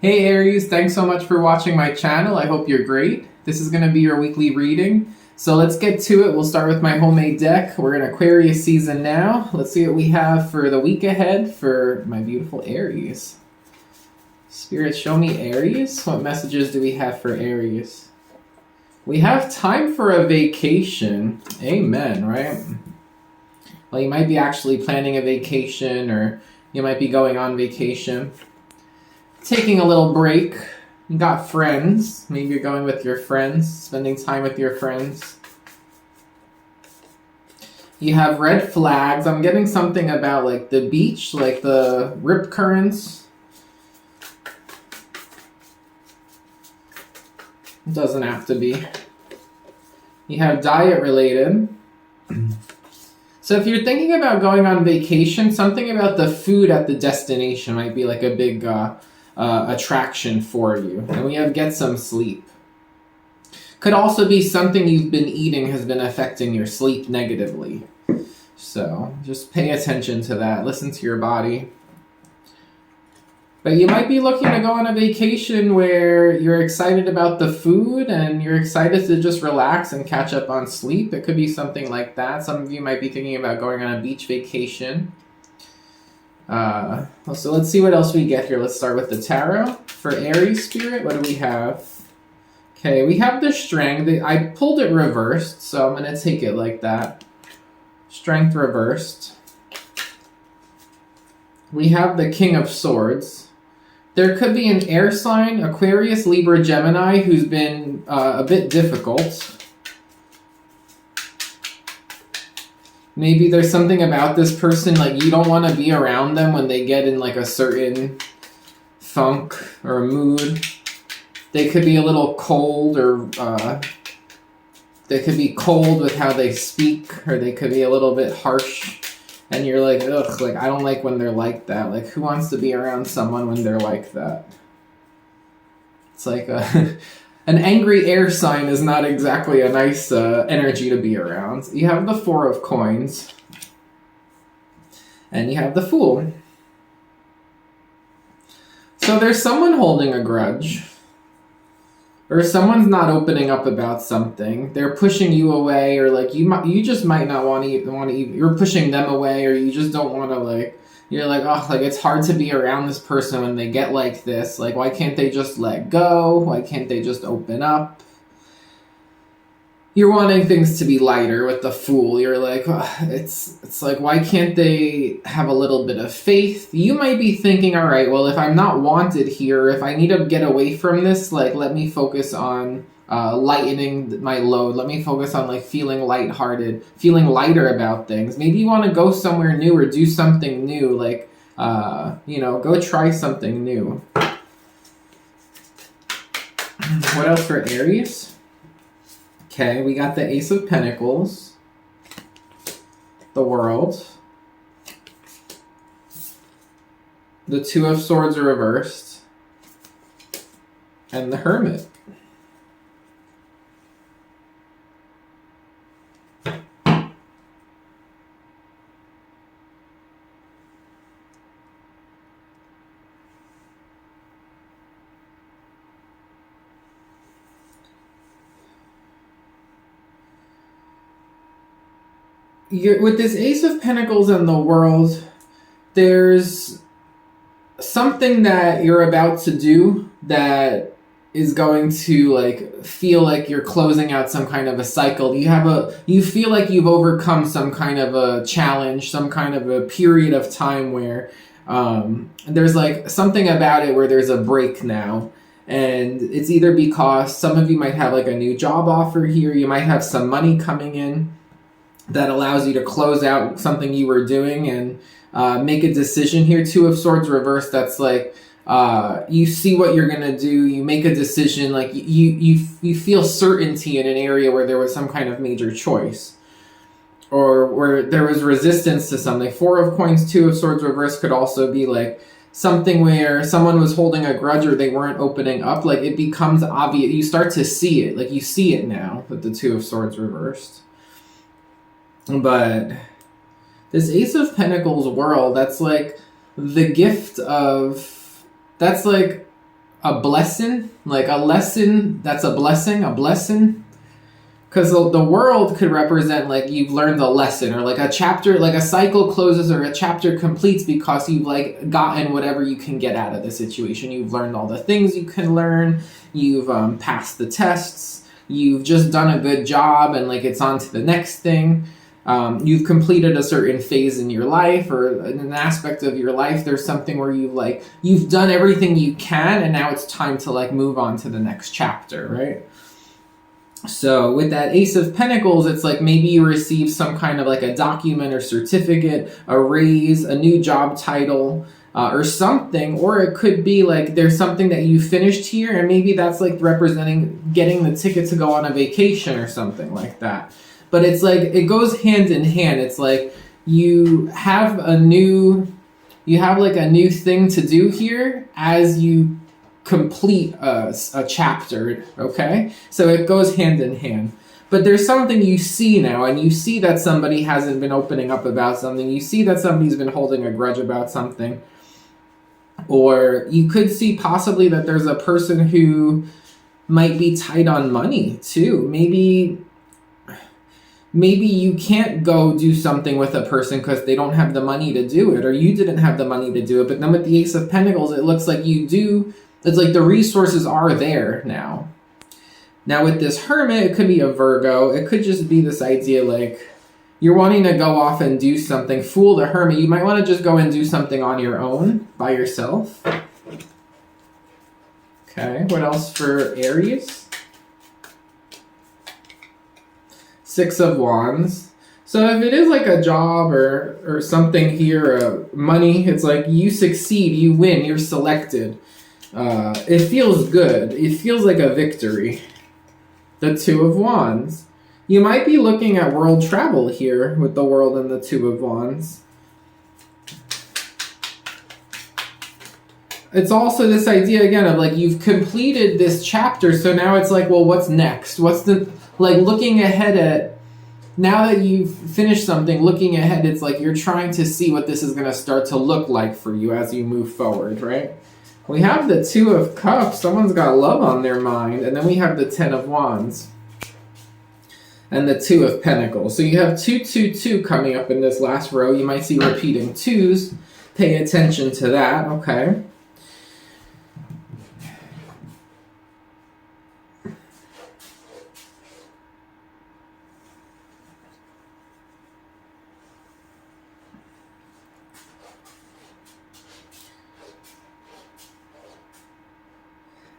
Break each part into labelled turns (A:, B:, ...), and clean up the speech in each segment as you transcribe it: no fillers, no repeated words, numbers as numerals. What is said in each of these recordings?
A: Hey Aries, thanks so much for watching my channel. I hope you're great. This is going to be your weekly reading. So let's get to it. We'll start with my homemade deck. We're in Aquarius season now. Let's see what we have for the week ahead for my beautiful Aries. Spirit, show me Aries. What messages do we have for Aries? We have time for a vacation. Amen, right? Well, you might be actually planning a vacation, or you might be going on vacation. Taking a little break. You got friends. Maybe you're going with your friends, spending time with your friends. You have red flags. I'm getting something about like the beach, like the rip currents. It doesn't have to be. You have diet related. So if you're thinking about going on vacation, something about the food at the destination might be like a big attraction for you. And we have get some sleep. Could also be something you've been eating has been affecting your sleep negatively. So just pay attention to that. Listen to your body. But you might be looking to go on a vacation where you're excited about the food and you're excited to just relax and catch up on sleep. It could be something like that. Some of you might be thinking about going on a beach vacation. So let's see what else we get here. Let's start with the tarot. For Aries spirit, what do we have? Okay, we have the strength. I pulled it reversed, so I'm going to take it like that. Strength reversed. We have the King of Swords. There could be an air sign, Aquarius, Libra, Gemini, who's been a bit difficult. Maybe there's something about this person, like you don't want to be around them when they get in like a certain funk or a mood. They could be a little cold, or they could be cold with how they speak, or they could be a little bit harsh. And you're like, ugh, like I don't like when they're like that. Like who wants to be around someone when they're like that? It's like an angry air sign is not exactly a nice energy to be around. You have the Four of Coins. And you have the Fool. So there's someone holding a grudge. Or someone's not opening up about something. They're pushing you away, or like you just might not want to you're pushing them away, or you just don't want to like, you're like, oh, like it's hard to be around this person when they get like this. Like, why can't they just let go? Why can't they just open up? You're wanting things to be lighter with the Fool. You're like, oh, it's like, why can't they have a little bit of faith? You might be thinking, all right, well, if I'm not wanted here, if I need to get away from this, like, let me focus on lightening my load. Let me focus on like feeling lighthearted, feeling lighter about things. Maybe you want to go somewhere new or do something new, like, go try something new. What else for Aries? Okay, we got the Ace of Pentacles, the World, the Two of Swords are reversed, and the Hermit. With this Ace of Pentacles and the World, there's something that you're about to do that is going to like feel like you're closing out some kind of a cycle. You feel like you've overcome some kind of a challenge, some kind of a period of time where there's like something about it where there's a break now. And it's either because some of you might have like a new job offer here, you might have some money coming in that allows you to close out something you were doing and make a decision here. Two of Swords reversed, that's like you see what you're going to do, you make a decision, like you feel certainty in an area where there was some kind of major choice. Or where there was resistance to something. Four of Coins, Two of Swords reversed could also be like something where someone was holding a grudge or they weren't opening up. Like it becomes obvious, you start to see it, like you see it now with the Two of Swords reversed. But this Ace of Pentacles World, that's like the gift of, that's like a blessing, like a lesson that's a blessing. Because the world could represent like you've learned a lesson, or like a chapter, like a cycle closes or a chapter completes because you've like gotten whatever you can get out of the situation. You've learned all the things you can learn. You've passed the tests. You've just done a good job, and like it's on to the next thing. You've completed a certain phase in your life, or in an aspect of your life. There's something where you've done everything you can, and now it's time to like move on to the next chapter, right? So with that Ace of Pentacles, it's like maybe you receive some kind of like a document or certificate, a raise, a new job title, or something. Or it could be like there's something that you finished here, and maybe that's like representing getting the ticket to go on a vacation or something like that. But it's like it goes hand in hand. It's like you have like a new thing to do here as you complete a chapter, okay? So it goes hand in hand. But there's something you see now, and you see that somebody hasn't been opening up about something. You see that somebody's been holding a grudge about something. Or you could see possibly that there's a person who might be tight on money too. Maybe you can't go do something with a person because they don't have the money to do it, or you didn't have the money to do it. But then with the Ace of Pentacles, it looks like you do. It's like the resources are there now. Now with this Hermit, it could be a Virgo. It could just be this idea like you're wanting to go off and do something. Fool the Hermit. You might want to just go and do something on your own, by yourself. Okay, what else for Aries? Six of Wands. So if it is like a job or something here, money, it's like you succeed, you win, you're selected. It feels good. It feels like a victory. The Two of Wands. You might be looking at world travel here with the World and the Two of Wands. It's also this idea again of like you've completed this chapter, so now it's like, well, what's next? What's the, like looking ahead at, now that you've finished something, looking ahead, it's like you're trying to see what this is going to start to look like for you as you move forward, right? We have the Two of Cups. Someone's got love on their mind. And then we have the Ten of Wands. And the Two of Pentacles. So you have 2, 2, 2 coming up in this last row. You might see repeating twos. Pay attention to that, okay?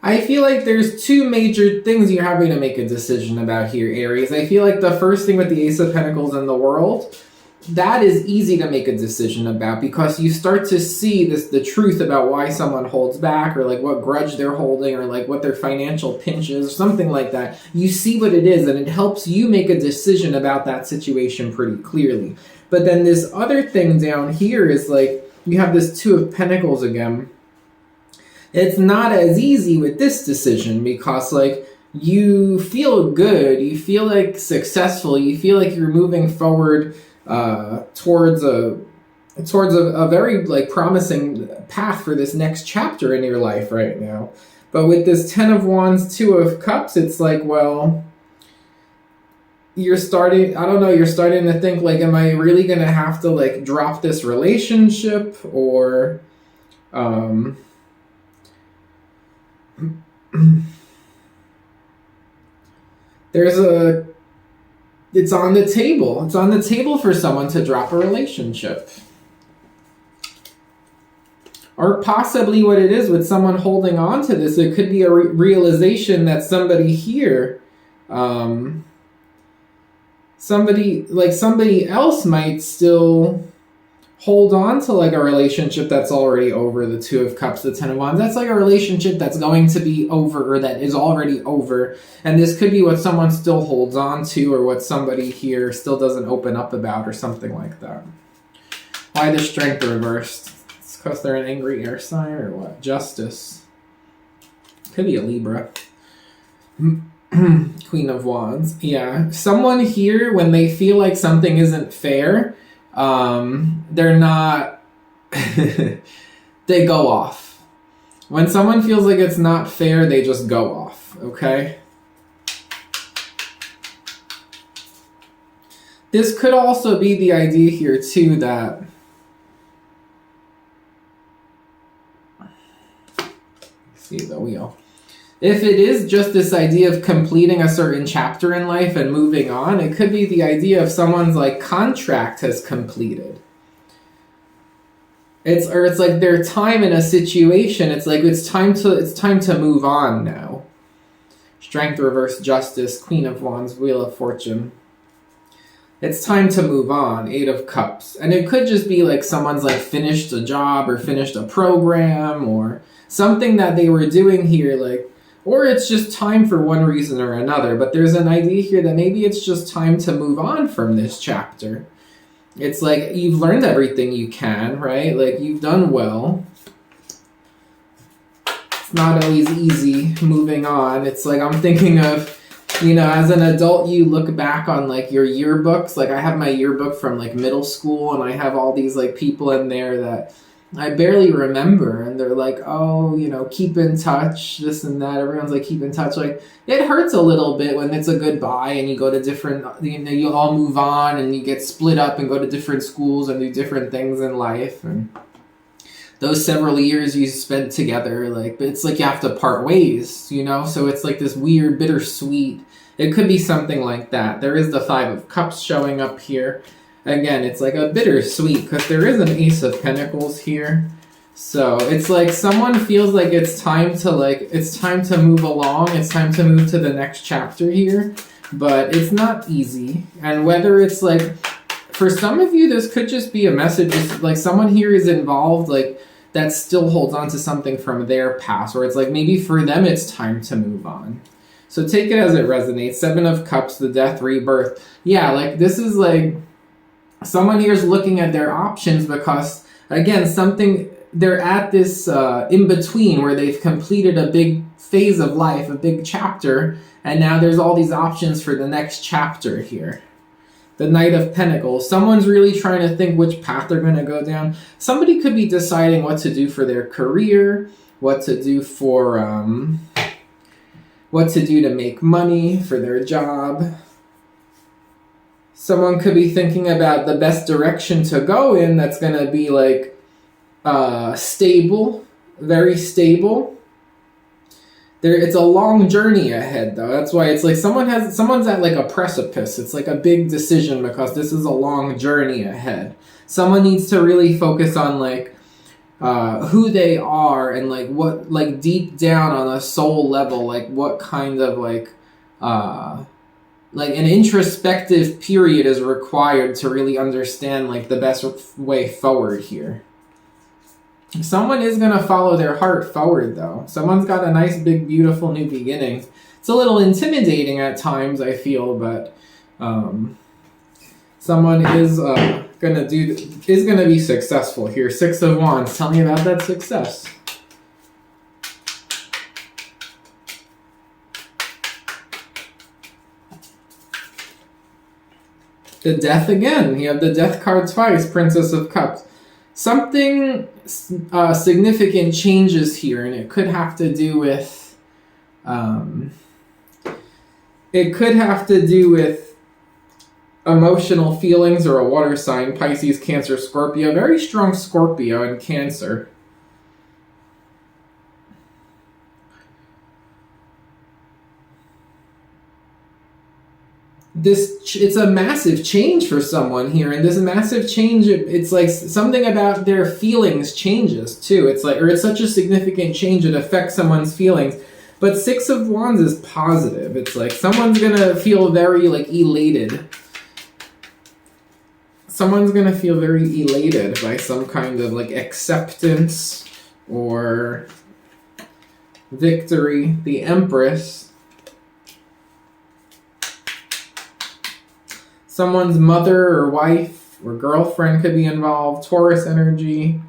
A: I feel like there's two major things you're having to make a decision about here, Aries. I feel like the first thing with the Ace of Pentacles in the World, that is easy to make a decision about because you start to see the truth about why someone holds back, or like what grudge they're holding, or like what their financial pinch is, or something like that. You see what it is, and it helps you make a decision about that situation pretty clearly. But then this other thing down here is like you have this Two of Pentacles again. It's not as easy with this decision because like you feel good, you feel like successful, you feel like you're moving forward towards a very like promising path for this next chapter in your life right now. But with this Ten of Wands, Two of Cups, it's like, well, you're starting to think like, am I really gonna have to like drop this relationship, or it's on the table. It's on the table for someone to drop a relationship. Or possibly what it is with someone holding on to this, it could be a realization that somebody here, somebody else might still hold on to like a relationship that's already over. The Two of Cups, the Ten of Wands, that's like a relationship that's going to be over, or that is already over. And this could be what someone still holds on to, or what somebody here still doesn't open up about, or something like that. Why the Strength reversed? It's because they're an angry air sign, or what? Justice. Could be a Libra. Queen of Wands. Yeah. Someone here, when they feel like something isn't fair, they're not, they go off. When someone feels like it's not fair, they just go off, okay? This could also be the idea here, too, that see the wheel. If it is just this idea of completing a certain chapter in life and moving on, it could be the idea of someone's like contract has completed. It's like their time in a situation. It's like it's time to move on now. Strength, reverse, justice, Queen of Wands, Wheel of Fortune. It's time to move on, Eight of Cups. And it could just be like someone's like finished a job or finished a program or something that they were doing here, like, or it's just time for one reason or another. But there's an idea here that maybe it's just time to move on from this chapter. It's like you've learned everything you can, right? Like you've done well. It's not always easy moving on. It's like I'm thinking of, you know, as an adult, you look back on like your yearbooks. Like I have my yearbook from like middle school, and I have all these like people in there that I barely remember, and they're like, oh, you know, keep in touch, this and that. Everyone's like, keep in touch. Like it hurts a little bit when it's a goodbye and you go to different, you know, you all move on and you get split up and go to different schools and do different things in life. And those several years you spent together, like, it's like you have to part ways, you know? So it's like this weird, bittersweet. It could be something like that. There is the Five of Cups showing up here. Again, it's like a bittersweet because there is an Ace of Pentacles here. So it's like someone feels like it's time to move along. It's time to move to the next chapter here. But it's not easy. And whether it's like, for some of you, this could just be a message. It's like someone here is involved, like, that still holds on to something from their past. Or it's like maybe for them it's time to move on. So take it as it resonates. Seven of Cups, the Death, Rebirth. Yeah, like this is like someone here is looking at their options because, again, they're at this in-between where they've completed a big phase of life, a big chapter, and now there's all these options for the next chapter here. The Knight of Pentacles. Someone's really trying to think which path they're going to go down. Somebody could be deciding what to do for their career, what to do to make money for their job. Someone could be thinking about the best direction to go in that's going to be like stable, very stable. It's a long journey ahead, though. That's why it's like someone's at like a precipice. It's like a big decision because this is a long journey ahead. Someone needs to really focus on like who they are and like what, like deep down on a soul level, like what kind of like an introspective period is required to really understand like the best way forward here. Someone is going to follow their heart forward, though. Someone's got a nice, big, beautiful new beginning. It's a little intimidating at times, I feel, but someone is going to be successful here. Six of Wands. Tell me about that success. The Death again. You have the Death card twice. Princess of Cups. Something significant changes here, and it could have to do with emotional feelings or a water sign, Pisces, Cancer, Scorpio. Very strong Scorpio and Cancer. It's a massive change for someone here, and this massive change, it's like something about their feelings changes too. It's like, or it's such a significant change it affects someone's feelings. But Six of Wands is positive. It's like someone's gonna feel very like elated. Someone's gonna feel very elated by some kind of like acceptance or victory. The Empress. Someone's mother or wife or girlfriend could be involved. Taurus energy.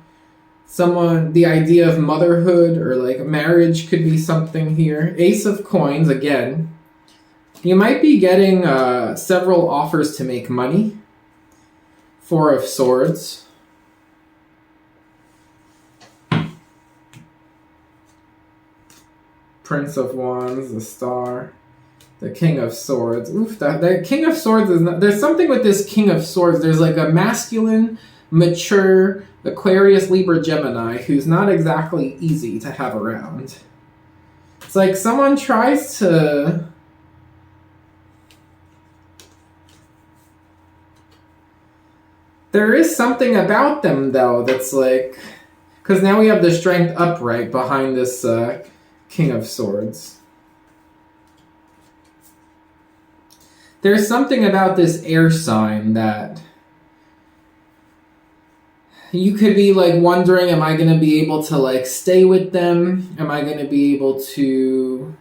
A: The idea of motherhood or like marriage could be something here. Ace of Coins again. You might be getting several offers to make money. Four of Swords. Prince of Wands, the Star, the King of Swords. Oof, that King of Swords is not... There's something with this King of Swords. There's like a masculine, mature Aquarius, Libra, Gemini who's not exactly easy to have around. It's like someone tries to... There is something about them, though, that's like... Because now we have the Strength upright behind this King of Swords. There's something about this air sign that... You could be like wondering, am I going to be able to like stay with them? Am I going to be able to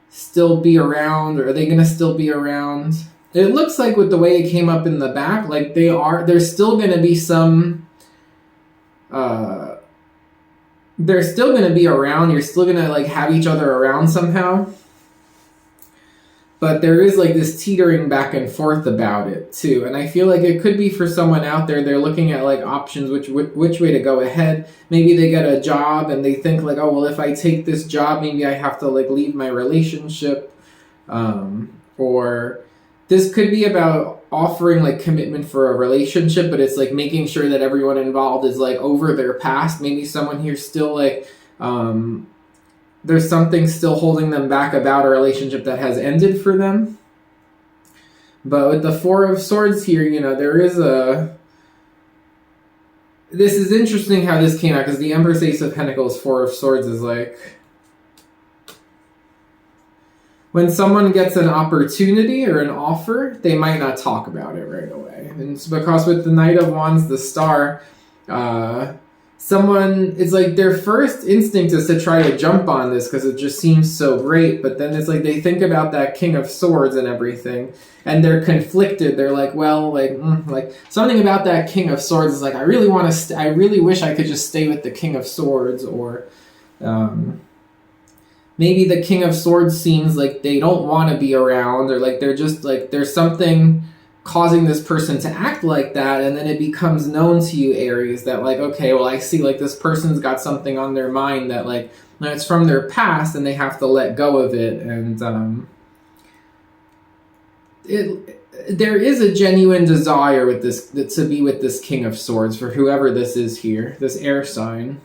A: still be around? Or are they going to still be around? It looks like with the way it came up in the back, like there's still going to be some, they're still going to be around. You're still going to like have each other around somehow. But there is like this teetering back and forth about it too. And I feel like it could be for someone out there, they're looking at like options, which way to go ahead. Maybe they get a job and they think like, oh, well, if I take this job, maybe I have to like leave my relationship. Or this could be about offering like commitment for a relationship, but it's like making sure that everyone involved is like over their past. Maybe someone here still like, there's something still holding them back about a relationship that has ended for them. But with the Four of Swords here, you know, there is a... This is interesting how this came out, because the Empress, Ace of Pentacles, Four of Swords is like... When someone gets an opportunity or an offer, they might not talk about it right away. And it's because with the Knight of Wands, the Star... Someone, it's like their first instinct is to try to jump on this because it just seems so great, but then it's like they think about that King of Swords and everything, and they're conflicted. They're like, well, like something about that King of Swords is like, I really want to, I really wish I could just stay with the King of Swords, or maybe the King of Swords seems like they don't want to be around, or like they're just like, there's something causing this person to act like that, and then it becomes known to you, Aries, that like, okay, well, I see like this person's got something on their mind that like, it's from their past and they have to let go of it. And there is a genuine desire with this, to be with this King of Swords, for whoever this is here, this air sign.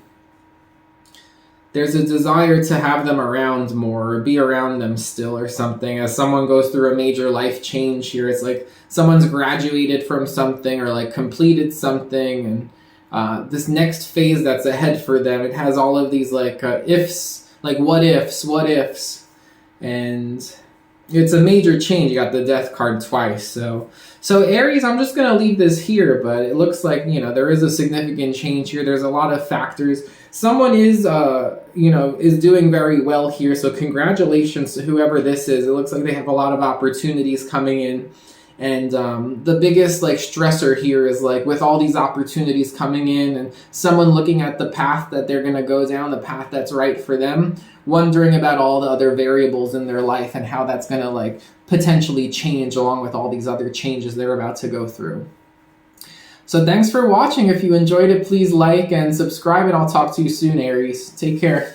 A: There's a desire to have them around more, or be around them still, or something. As someone goes through a major life change here, it's like someone's graduated from something, or like completed something, and this next phase that's ahead for them, it has all of these like ifs, like what ifs, and it's a major change. You got the Death card twice, so Aries, I'm just gonna leave this here, but it looks like, you know, there is a significant change here. There's a lot of factors. Someone is, is doing very well here, so congratulations to whoever this is. It looks like they have a lot of opportunities coming in, and the biggest like stressor here is like with all these opportunities coming in, and someone looking at the path that they're gonna go down, the path that's right for them, wondering about all the other variables in their life and how that's gonna like potentially change along with all these other changes they're about to go through. So thanks for watching. If you enjoyed it, please like and subscribe, and I'll talk to you soon, Aries. Take care.